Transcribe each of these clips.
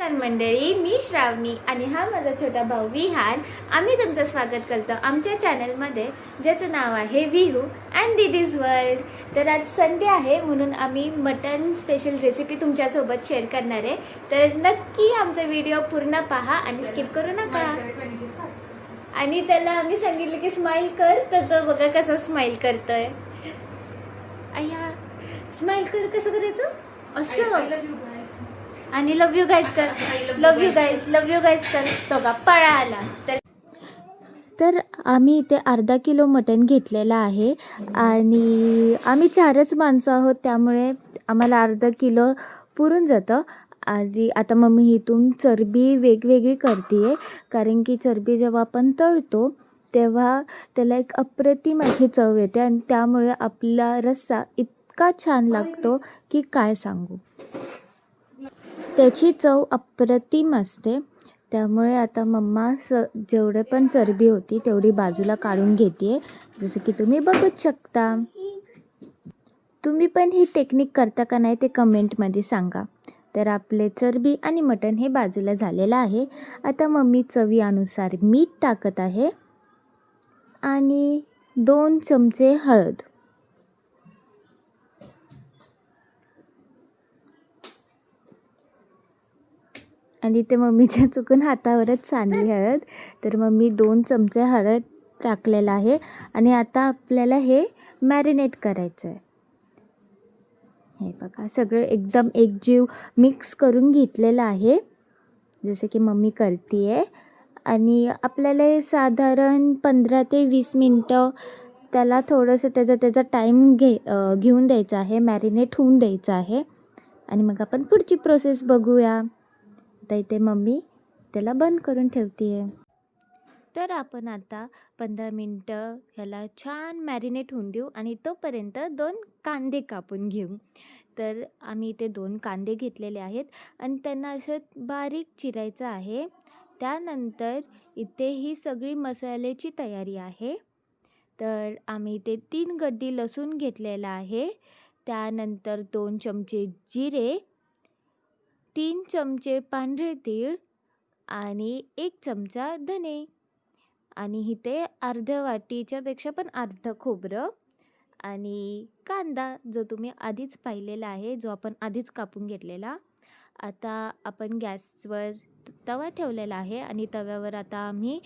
नमस्कार मंडळी, मी श्रावणी आणि हा माझा छोटा भाऊ विहान. आम्ही तुमचं स्वागत करतो आमच्या चॅनलमध्ये, ज्याचं नाव आहे विहू अँड दीदीज वर्ल्ड. तर आज संडे आहे म्हणून आम्ही मटन स्पेशल रेसिपी तुमच्यासोबत शेअर करणार आहे. तर नक्की आमचा व्हिडिओ पूर्ण पहा आणि स्किप करू नका. आणि त्याला आम्ही सांगितलं की स्माइल कर, तर तो बघा कसं स्माइल करतोय. अय्या, स्माइल कर. कसं करायचं असं. आणि लव यू गाईज कर. लव यू गाईज कर. तो का पळा आला. तर आम्ही इथे अर्धा किलो मटण घेतलेलं आहे आणि आम्ही 4च माणसं आहोत, त्यामुळे आम्हाला अर्धा किलो पुरून जातं. आणि आता मम्मी इथून चरबी वेगवेगळी करते आहे, कारण की चरबी जेव्हा आपण तळतो तेव्हा त्याला एक अप्रतिम अशी चव येते आणि त्यामुळे आपला रस्सा इतका छान लागतो की काय सांगू. त्याची चव अप्रतिम असते. त्यामुळे आता मम्मा जेवढे पण चरबी होती तेवढी बाजूला काढून घेते, जसं की तुम्ही बघूच शकता. तुम्ही पण ही टेक्निक करता का नाही ते कमेंटमध्ये सांगा. तर आपले चरबी आणि मटण हे बाजूला झालेलं आहे. आता मम्मी चवीनुसार मीठ टाकत आहे आणि 2 चमचे हळद. आणि ते मम्मीच्या चुकून हातावरच सांडली हळद. तर मम्मी 2 चमचे हळद टाकलेलं आहे आणि आता आपल्याला हे मॅरिनेट करायचं आहे. हे बघा, सगळं एकदम एकजीव मिक्स करून घेतलेलं आहे, जसं की मम्मी करते आहे. आणि आपल्याला हे साधारण 15 ते 20 मिनटं त्याला थोडंसं त्याचा टाईम घेऊन द्यायचा आहे, मॅरिनेट होऊन द्यायचं आहे. आणि मग आपण पुढची प्रोसेस बघूया. तर इथे मम्मी त्याला बंद करून ठेवते आहे. तर आपण आता 15 मिनटं ह्याला छान मॅरिनेट होऊन देऊ आणि तोपर्यंत 2 कांदे कापून घेऊ. तर आम्ही इथे 2 कांदे घेतलेले आहेत आणि त्यांना असं बारीक चिरायचं आहे. त्यानंतर इथे ही सगळी मसाल्याची तयारी आहे. तर आम्ही इथे 3 गड्डी लसूण घेतलेला आहे. त्यानंतर 2 चमचे जिरे, 3 चमचे पांढरे तीळ आणि 1 चमचा धने. आणि इथे अर्ध्या वाटीच्या पेक्षा पण अर्धं खोबरं आणि कांदा, जो तुम्ही आधीच पाहिलेला आहे, जो आपण आधीच कापून घेतलेला. आता आपण गॅसवर तवा ठेवलेला आहे आणि तव्यावर आता आम्ही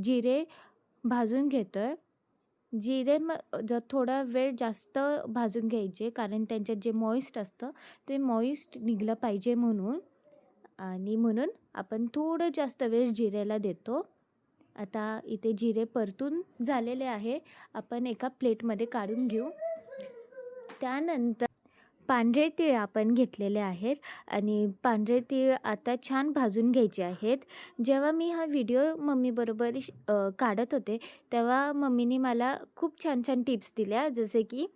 जिरे भाजून घेतो आहे. जिरे जर थोडा वेळ जास्त भाजून घ्यायचे, कारण त्यांच्यात जे मॉइस्ट असतं ते मॉइस्ट निघलं पाहिजे म्हणून. आणि म्हणून आपण थोडं जास्त वेळ जिरेला देतो. आता इथे जिरे परतून झालेले आहे, आपण एका प्लेटमध्ये काढून घेऊ. त्यानंतर पांढरे तीळ आपण घेतलेले आहेत आणि पांढरे तीळ आता छान भाजून घ्यायचे आहेत. जेव्हा मी हा व्हिडिओ मम्मीबरोबर काढत होते तेव्हा मम्मीने मला खूप छान छान टिप्स दिल्या, जसे की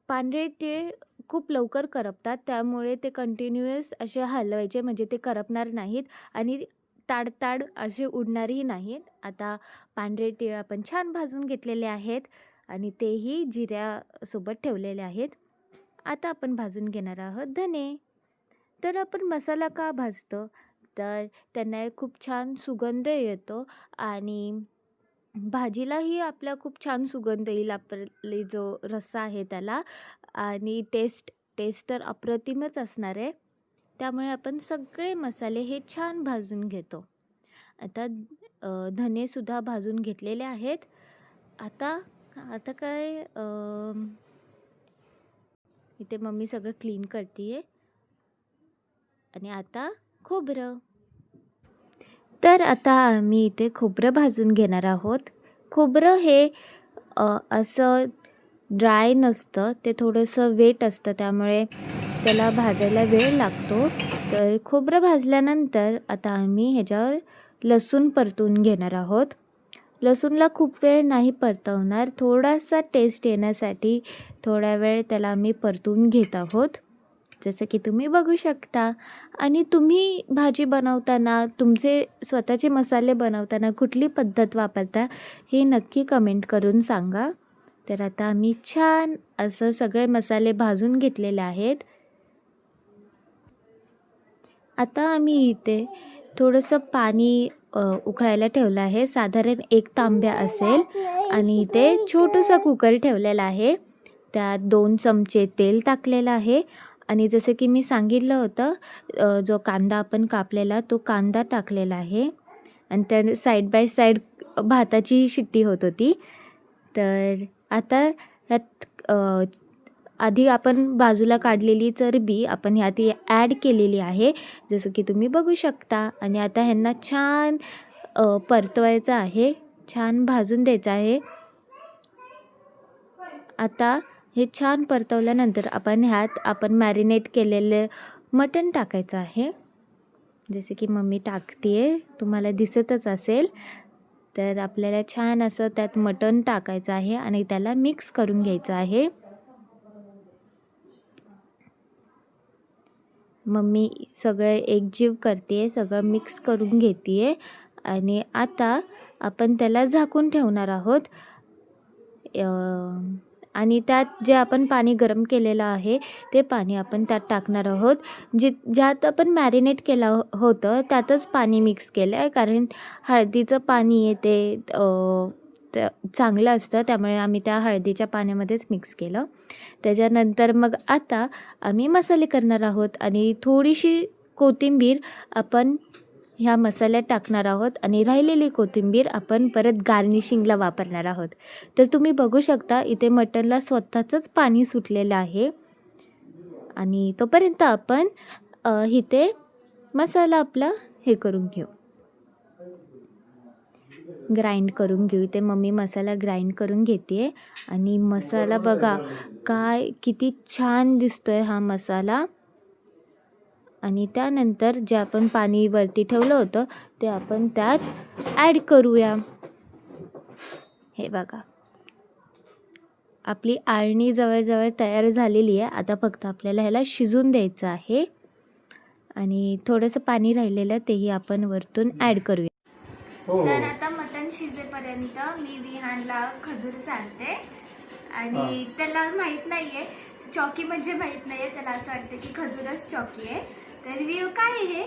पांढरे तीळ खूप लवकर करपतात, त्यामुळे ते कंटिन्युअस असे हलवायचे, म्हणजे ते करपणार नाहीत आणि ताड असे उडणारही नाहीत. आता पांढरे तीळ आपण छान भाजून घेतलेले आहेत आणि तेही जिऱ्यासोबत ठेवलेले आहेत. आता आपण भाजून घेणार आहोत धने. तर आपण मसाला का भाजतो, तर त्यांना खूप छान सुगंध येतो आणि भाजीलाही आपला खूप छान सुगंध येईल, आपले जो रस्सा आहे त्याला. आणि टेस्ट तर अप्रतिमच असणार आहे. त्यामुळे आपण सगळे मसाले हे छान भाजून घेतो. आता धनेसुद्धा भाजून घेतलेले आहेत. आता काय, इथे मम्मी सगळं क्लीन करते आहे. आणि आता खोबरं. तर आता आम्ही इथे खोबरं भाजून घेणार आहोत. खोबरं हे असं ड्राय नसतं, ते थोडंसं वेट असतं, त्यामुळे त्याला भाजायला वेळ लागतो. तर खोबरं भाजल्यानंतर आता आम्ही ह्याच्यावर लसूण परतून घेणार आहोत. लसूणला खूप वेळ नाही परतवणार, थोडासा टेस्ट येण्यासाठी थोडा वेळ त्याला आम्ही परतून घेत आहोत, जसं की तुम्ही बघू शकता. आणि तुम्ही भाजी बनवताना, तुमचे स्वतःचे मसाले बनवताना कुठली पद्धत वापरता हे नक्की कमेंट करून सांगा. तर आता आम्ही छान असं सगळे मसाले भाजून घेतलेले आहेत. आता आम्ही इथे थोडंसं पाणी उकळायला ठेवलं आहे. साधारण 1 तांब्या असेल आणि इथे छोटूसा कुकर ठेवलेला आहे. त्यात 2 चमचे तेल टाकलेलं आहे आणि जसं की मी सांगितलं होतं जो कांदा आपण कापलेला तो कांदा टाकलेला आहे आणि त्या साईड बाय साईड भाताची शिट्टी होत होती. तर आता ह्यात आधी आपण बाजूला काढलेली चरबी आपण ह्यात ॲड केलेली आहे, जसं की तुम्ही बघू शकता. आणि आता ह्यांना छान परतवायचं आहे, छान भाजून द्यायचं आहे. आता हे छान परतवल्यानंतर आपण ह्यात मॅरिनेट केलेलं मटण टाकायचं आहे. जसे की मम्मी टाकते तुम्हाला दिसतच असेल. तर आपल्याला छान असं त्यात मटण टाकायचं आहे आणि त्याला मिक्स करून घ्यायचं आहे. मम्मी सगळं एकजीव करते, सगळं मिक्स करून घेते आणि आता आपण त्याला झाकून ठेवणार आहोत. आणि त्यात जे आपण पाणी गरम केलेलं आहे ते पाणी आपण त्यात टाकणार आहोत. ज्यात आपण मॅरिनेट केलं होतं त्यातच पाणी मिक्स केलं आहे, कारण हळदीचं पाणी आहे ते चांगलं असतं, त्यामुळे आम्ही त्या हळदीच्या पाण्यामध्येच मिक्स केलं. त्याच्यानंतर मग आता आम्ही मसाले करणार आहोत आणि थोडीशी कोथिंबीर आपण ह्या मसाल्यात टाकणार आहोत आणि राहिलेली कोथिंबीर आपण परत गार्निशिंगला वापरणार आहोत. तर तुम्ही बघू शकता इथे मटणला स्वतःचंच पाणी सुटलेलं आहे आणि तोपर्यंत आपण इथे मसाला आपला हे करून घेऊ, ग्राइंड करून घेऊ. इथे मम्मी मसाला ग्राइंड करून घेते आणि मसाला बघा काय किती छान दिसतोय हा मसाला. आणि त्यानंतर जे आपण पाणी वरती ठेवलं होतं ते आपण त्यात ॲड करूया. हे बघा आपली आळणी जवळजवळ तयार झालेली आहे. आता फक्त आपल्याला ह्याला शिजून द्यायचं आहे आणि थोडंसं पाणी राहिलेलं तेही आपण वरतून ॲड करूया. तर आता मटण शिजेपर्यंत मी विहानला खजूर चालते आणि त्याला माहीत नाहीये चॉकी म्हणजे माहीत नाहीये, त्याला असं वाटतं की खजूरच चॉकी आहे. तर व्ह्यू काय आहे,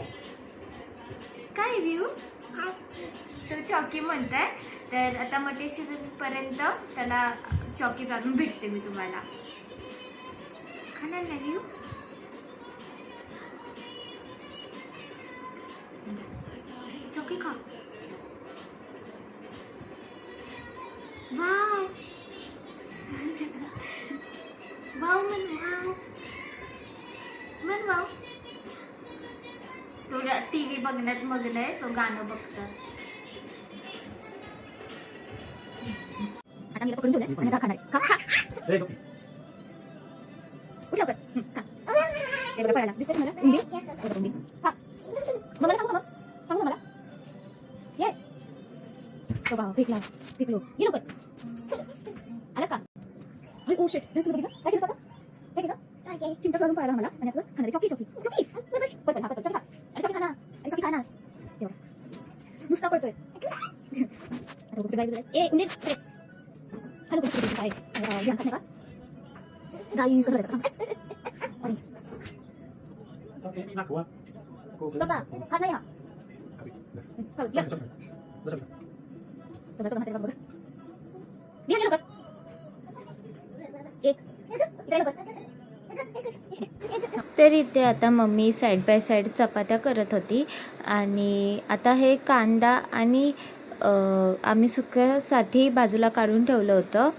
काय व्ह्यू तो चॉकी म्हणताय. तर आता मटण शिजेपर्यंत त्याला चॉकी जाणून भेटते मी तुम्हाला. खाणार नाही व्ह्यू, चॉकी खा. वाव वाव मन वाव मन वाव. तो टीव्ही बघण्यात मग्न आहे, तो गाणं बघतो. आता मी पकडून ठेवलंय आणि आता खाणार आहे. खा खा उठ लवकर. खा ते बरं पडायला दिसतंय तुम्हाला उंदी उंदी. खा मग मला सांगू मला ये तो गाव फेकला फेकलो ये लवकर. आलास का? हाय ओ शिट दिस बघितलं काय केलं आता काय केलं काय चिमटा करून पडायला मला आणि आपलं खाणार चॉकी चॉकी चॉकी पण हातात चॉकी खा आणि चॉकी खाना आणि चॉकी खाना तेवढा नुसता पडतोय. आता कुठे जायचं ए उंदी खालो कुठे काय ध्यान खात नाही का गाईस कसं करायचं बाबा खात नाही हा खाऊ या तर हाते बघ बिया गेलो का एक इकडे लोक. तर इथे आता मम्मी साईड बाय साईड चपात्या करत होती आणि आता हे कांदा आणि आम्ही सुक्यासाठी बाजूला काढून ठेवलं होतं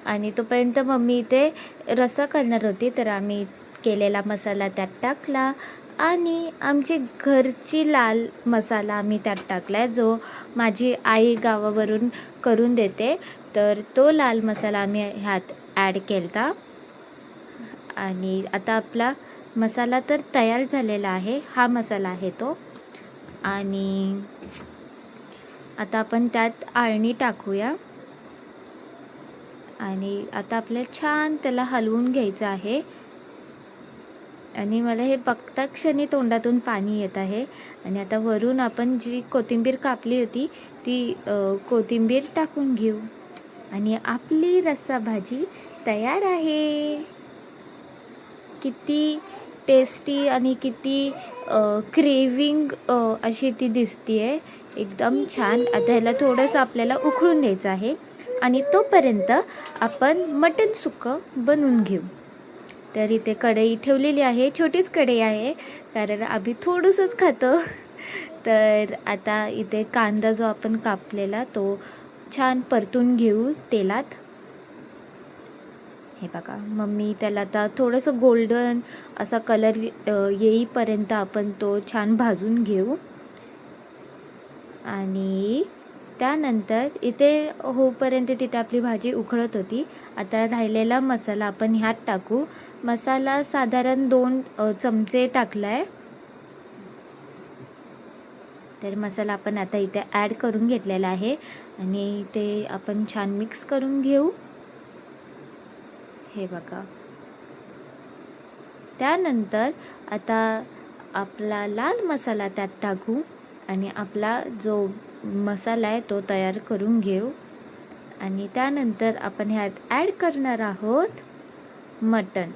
आणि तोपर्यंत मम्मी इथे रस्सा करणार होती. तर आम्ही केलेला मसाला त्यात टाकला आणि आमची घरची लाल मसाला आम्ही त्यात टाकला आहे, जो माझी आई गावावरून करून देते. तर तो लाल मसाला आम्ही ह्यात ॲड केला आणि आता आपला मसाला तर तयार झालेला आहे. हा मसाला आहे तो. आणि आता आपण त्यात आळणी टाकूया आणि आता आपल्याला छान त्याला हलवून घ्यायचं आहे. आणि मला हे बघता क्षणी तोंडातून पाणी येत आहे. आणि आता वरून आपण जी कोथिंबीर कापली होती ती कोथिंबीर टाकून घेऊ आणि आपली रस्सा भाजी तयार आहे. किती टेस्टी आणि किती क्रेविंग अशी ती दिसते आहे, एकदम छान. आता ह्याला थोडंसं आपल्याला उकळून द्यायचं आहे आणि तोपर्यंत आपण मटण सुक्कं बनवून घेऊ. तर इथे कढई ठेवलेली आहे, छोटीच कढई आहे कारण आम्ही थोडंसंच खातो. तर आता इथे कांदा जो आपण कापलेला तो छान परतून घेऊ तेलात. हे बघा मम्मी त्याला आता थोडंसं गोल्डन असा कलर येईपर्यंत आपण तो छान भाजून घेऊ. आणि त्यानंतर इथे होईपर्यंत तिथे आपली भाजी उकळत होती. आता राहिलेला मसाला आपण ह्यात टाकू. मसाला साधारण 2 चमचे टाकला आहे. तर मसाला आपण आता इथे ॲड करून घेतलेला आहे आणि ते आपण छान मिक्स करून घेऊ. हे बघा. त्यानंतर आता आपला लाल मसाला त्यात टाकू आणि आपला जो मसाला आहे तो तयार करून घेऊ. आणि त्यानंतर आपण ह्यात ॲड करणार आहोत मटण.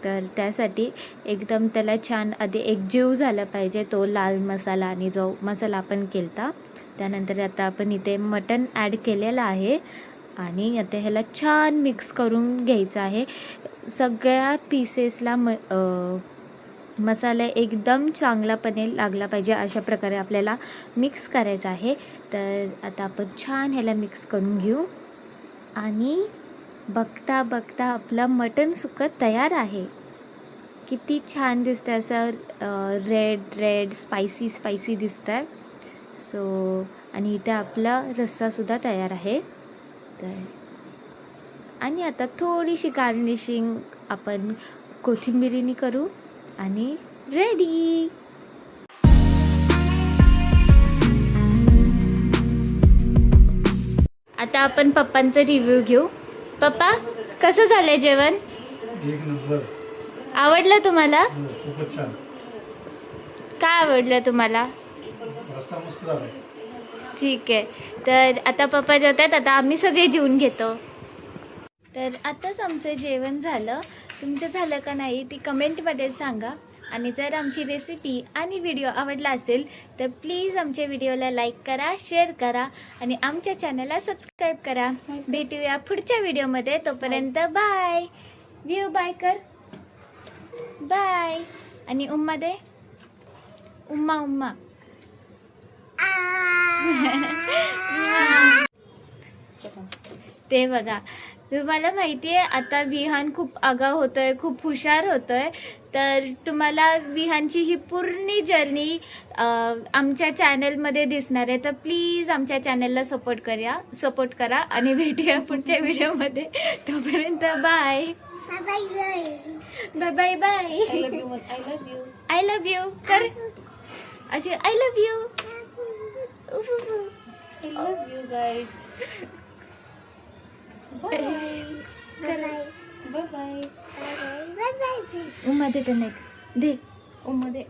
तर त्यासाठी एकदम त्याला छान आधी एकजीव झाला पाहिजे तो लाल मसाला आणि जो मसाला आपण केलता. त्यानंतर आता आपण इथे मटण ॲड केलेलं आहे आणि आता ह्याला छान मिक्स करून घ्यायचं आहे. सगळ्या पीसेसला मसाला एकदम चांगलापणे लागला पाहिजे अशा प्रकारे आपल्याला मिक्स करायचं आहे. तर आता आपण छान ह्याला मिक्स करून घेऊ आणि बघता बघता आपलं मटण सुक्कं तयार आहे. किती छान दिसतं, असं रेड स्पायसी दिसतं आहे. सो आणि इथे आपला रस्सासुद्धा तयार आहे. तर आणि आता थोडीशी गार्निशिंग आपण कोथिंबिरीने करू आणि रेडी. आता आपण पप्पांचा रिव्ह्यू घेऊ. पप्पा कसं झालंय जेवण? एक नंबर. आवडलं तुम्हाला? खूपच छान. काय आवडलं तुम्हाला? रस्सा मस्त झाला. ठीक आहे. तर आता पप्पा जेवतात, आता आम्ही सगळे जेवून घेतो. तर आताच आमचं जेवण झालं. तुमचं झालं का नाही ती कमेंटमध्ये सांगा. आणि जर आमची रेसिपी आणि व्हिडिओ आवडला असेल तर प्लीज आमच्या व्हिडिओला लाईक करा, शेअर करा आणि आमच्या चॅनलला सबस्क्राईब करा. भेटूया पुढच्या व्हिडिओमध्ये. तोपर्यंत बाय. व्ह्यू बाय कर. बाय. आणि उम्मा दे. उम्मा. ते बघा, तुम्हाला माहिती आहे आता विहान खूप आगाऊ होतोय, खूप हुशार होतोय. तर तुम्हाला विहानची ही पूर्ण जर्नी आमच्या चॅनलमध्ये दिसणार आहे. तर प्लीज आमच्या चॅनलला सपोर्ट करा आणि भेटूया पुढच्या व्हिडिओमध्ये. तोपर्यंत bye bye bye bye. I love you कर अशी. I love you. I love you guys. Bye bye. Umma de.